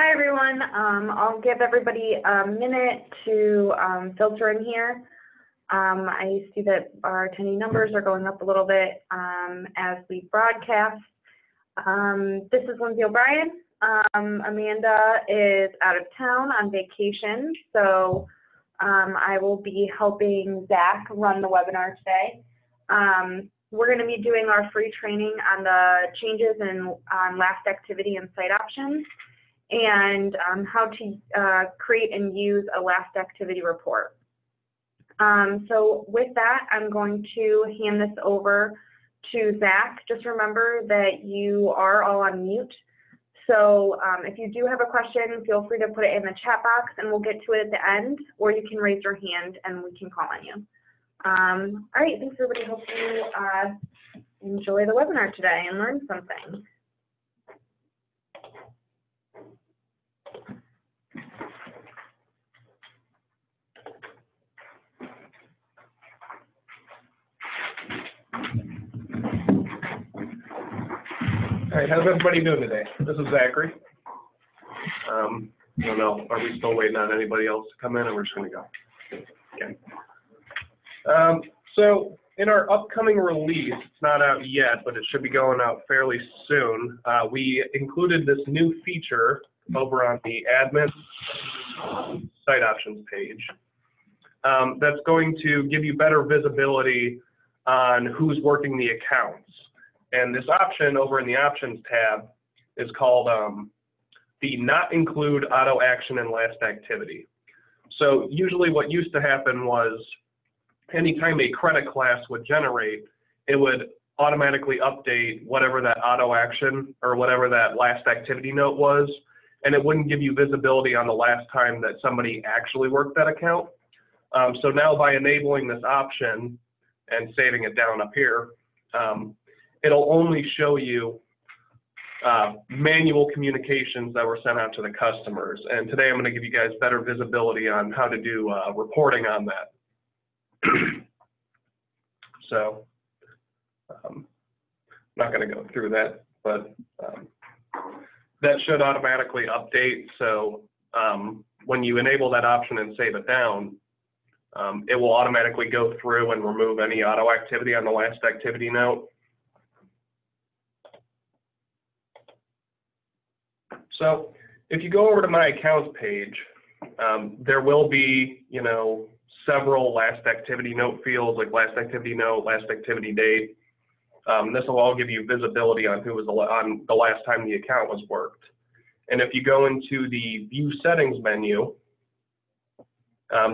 Hi everyone. I'll give everybody a minute to filter in here. I see that our attendee numbers are going up a little bit as we broadcast. This is Lindsay O'Brien. Amanda is out of town on vacation, so I will be helping Zach run the webinar today. We're going to be doing our free training on the changes in last activity and site options, and how to create and use a last activity report. So with that, I'm going to hand this over to Zach. Just remember that you are all on mute. So if you do have a question, feel free to put it in the chat box and we'll get to it at the end, or you can raise your hand and we can call on you. All right, thanks everybody. Hope you enjoy the webinar today and learn something. All right, how's everybody doing today? This is Zachary. I don't know, are we still waiting on anybody else to come in, or we're just going to go? Okay. So in our upcoming release, it's not out yet, but it should be going out fairly soon. We included this new feature over on the admin site options page that's going to give you better visibility on who's working the accounts. And this option over in the options tab is called the not include auto action and last activity. So usually what used to happen was anytime a credit class would generate, it would automatically update whatever that auto action or whatever that last activity note was, and it wouldn't give you visibility on the last time that somebody actually worked that account. So now by enabling this option and saving it down up here, it'll only show you manual communications that were sent out to the customers. And today I'm going to give you guys better visibility on how to do reporting on that. So I'm not going to go through that, but that should automatically update. So when you enable that option and save it down, it will automatically go through and remove any auto activity on the last activity note. So if you go over to my accounts page, there will be, several last activity note fields, like last activity note, last activity date. This will all give you visibility on who was on the last time the account was worked. And if you go into the view settings menu,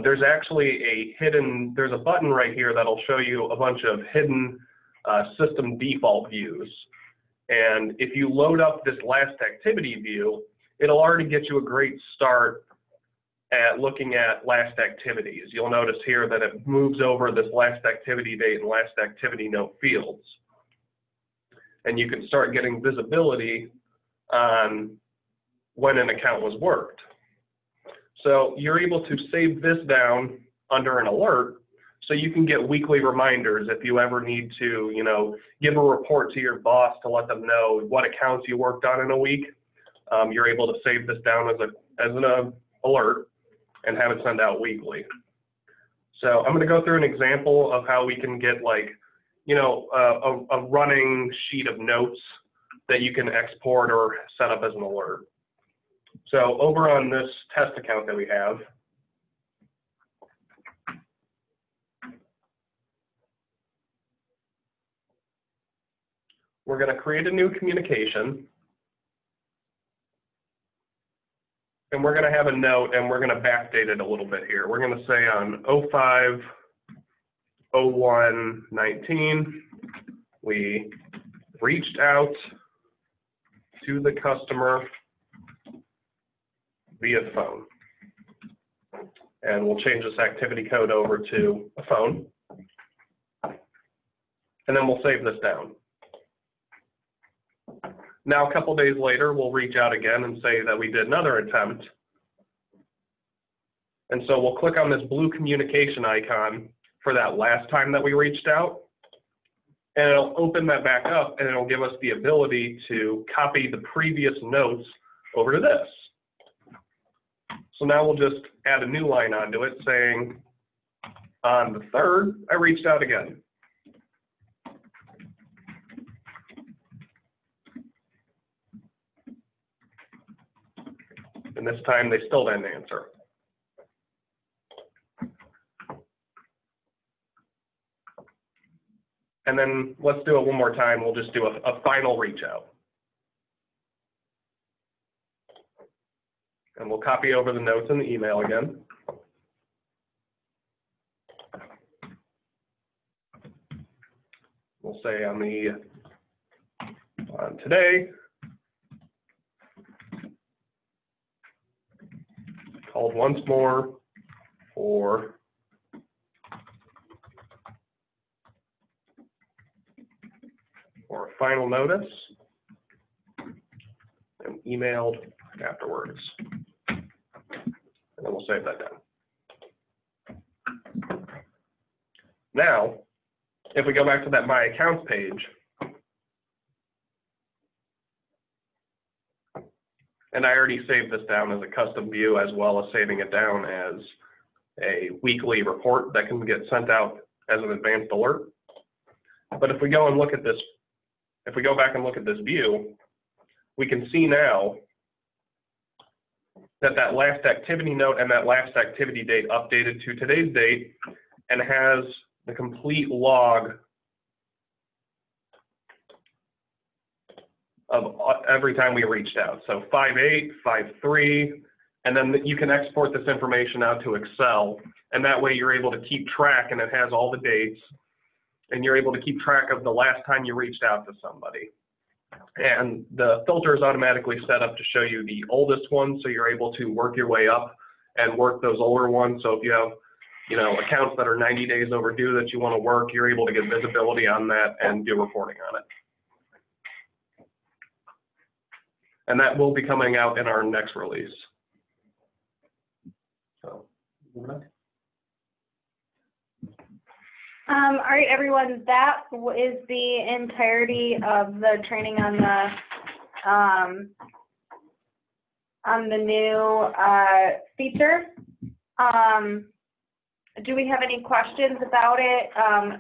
there's actually there's a button right here that'll show you a bunch of hidden system default views. And if you load up this last activity view, it'll already get you a great start at looking at last activities. You'll notice here that it moves over this last activity date and last activity note fields. And you can start getting visibility on when an account was worked. So you're able to save this down under an alert, so you can get weekly reminders if you ever need to, give a report to your boss to let them know what accounts you worked on in a week. You're able to save this down as an alert and have it send out weekly. So I'm going to go through an example of how we can get a running sheet of notes that you can export or set up as an alert. So over on this test account that we have, we're going to create a new communication, and we're going to have a note, and we're going to backdate it a little bit here. We're going to say on 05/01/19, we reached out to the customer via phone. And we'll change this activity code over to a phone. And then we'll save this down. Now, a couple days later, we'll reach out again and say that we did another attempt. And so we'll click on this blue communication icon for that last time that we reached out. And it'll open that back up, and it'll give us the ability to copy the previous notes over to this. So now we'll just add a new line onto it saying, on the 3rd, I reached out again. And this time they still didn't answer. And then let's do it one more time. We'll just do a final reach out. And we'll copy over the notes in the email again. We'll say on today, called once more for a final notice and emailed afterwards. And then we'll save that down. Now, if we go back to that My Accounts page, and I already saved this down as a custom view as well as saving it down as a weekly report that can get sent out as an advanced alert. But if we go and look at this, if we go back and look at this view, we can see now that that last activity note and that last activity date updated to today's date and has the complete log of every time we reached out. So 5/8, 5/3, and then you can export this information out to Excel, and that way you're able to keep track, and it has all the dates, and you're able to keep track of the last time you reached out to somebody. And the filter is automatically set up to show you the oldest ones, so you're able to work your way up and work those older ones. So if you have, you know, accounts that are 90 days overdue that you want to work, you're able to get visibility on that and do reporting on it. And that will be coming out in our next release. So, All right, everyone, that is the entirety of the training on the new feature. Do we have any questions about it?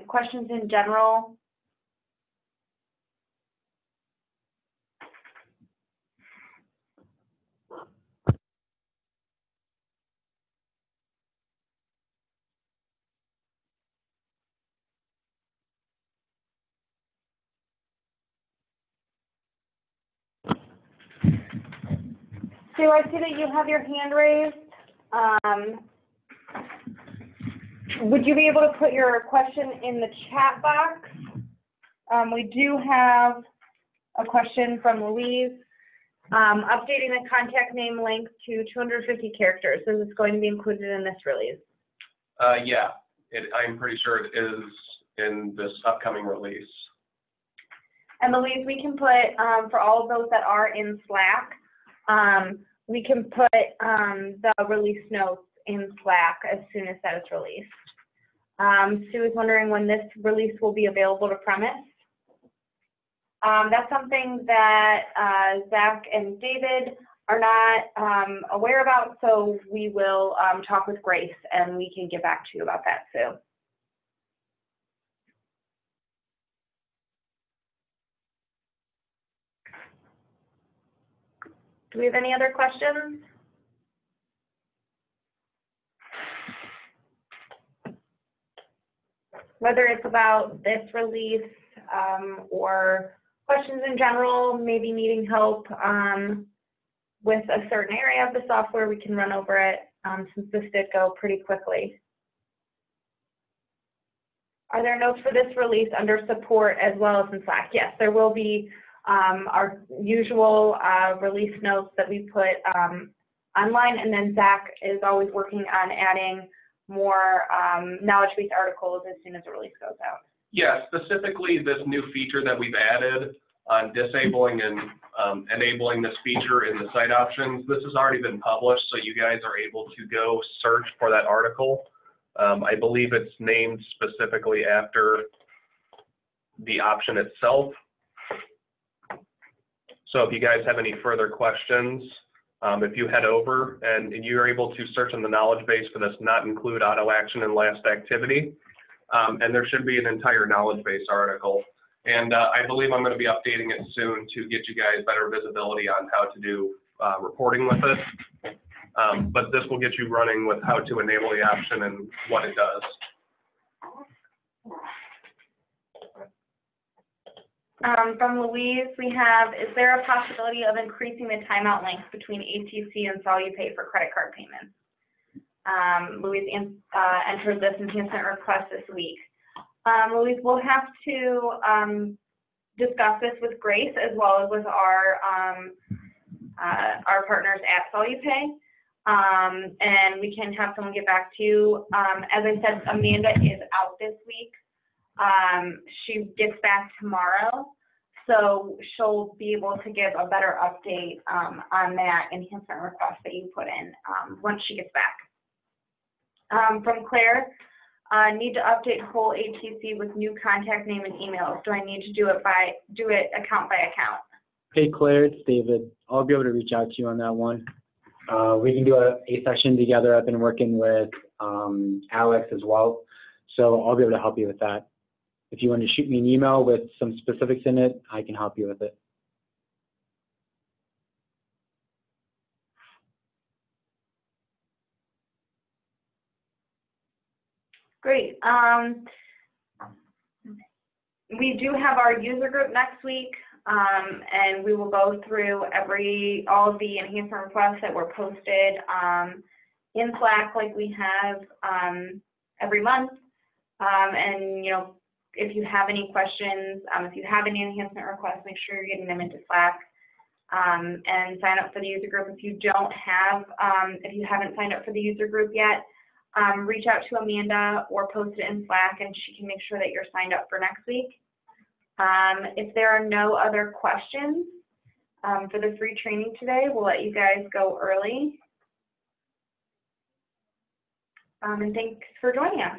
Questions in general? Sue, I see that you have your hand raised. Would you be able to put your question in the chat box? We do have a question from Louise. Updating the contact name length to 250 characters. Is this going to be included in this release? Yeah, I'm pretty sure it is in this upcoming release. And Louise, we can put, for all of those that are in Slack, we can put the release notes in Slack as soon as that is released. Sue is wondering when this release will be available to premise. That's something that Zach and David are not aware about, so we will talk with Grace and we can get back to you about that, Sue. Do we have any other questions? Whether it's about this release or questions in general, maybe needing help with a certain area of the software, we can run over it since this did go pretty quickly. Are there notes for this release under support as well as in Slack? Yes, there will be our usual release notes that we put online, and then Zach is always working on adding more knowledge-based articles as soon as the release goes out. Yeah, specifically this new feature that we've added on disabling and enabling this feature in the site options. This has already been published, so you guys are able to go search for that article. I believe it's named specifically after the option itself. So if you guys have any further questions, If you head over and you're able to search in the knowledge base for this, not include auto action and last activity, and there should be an entire knowledge base article. And I believe I'm going to be updating it soon to get you guys better visibility on how to do reporting with it. But this will get you running with how to enable the option and what it does. From Louise, we have, is there a possibility of increasing the timeout length between ATC and SoluPay for credit card payments? Louise entered this enhancement request this week. Louise, we'll have to discuss this with Grace as well as with our partners at SoluPay, and we can have someone get back to you. As I said, Amanda is out this week. She gets back tomorrow, so she'll be able to give a better update on that enhancement request that you put in once she gets back. From Claire, need to update whole ATC with new contact name and emails. Do I need to do it account by account? Hey Claire, it's David. I'll be able to reach out to you on that one. We can do a session together. I've been working with Alex as well, so I'll be able to help you with that. If you want to shoot me an email with some specifics in it, I can help you with it. Great. We do have our user group next week, and we will go through all of the enhancement requests that were posted in Slack like we have every month. And, you know, if you have any questions, if you have any enhancement requests, make sure you're getting them into Slack and sign up for the user group. If you haven't signed up for the user group yet, reach out to Amanda or post it in Slack and she can make sure that you're signed up for next week. If there are no other questions for the free training today, we'll let you guys go early. And thanks for joining us.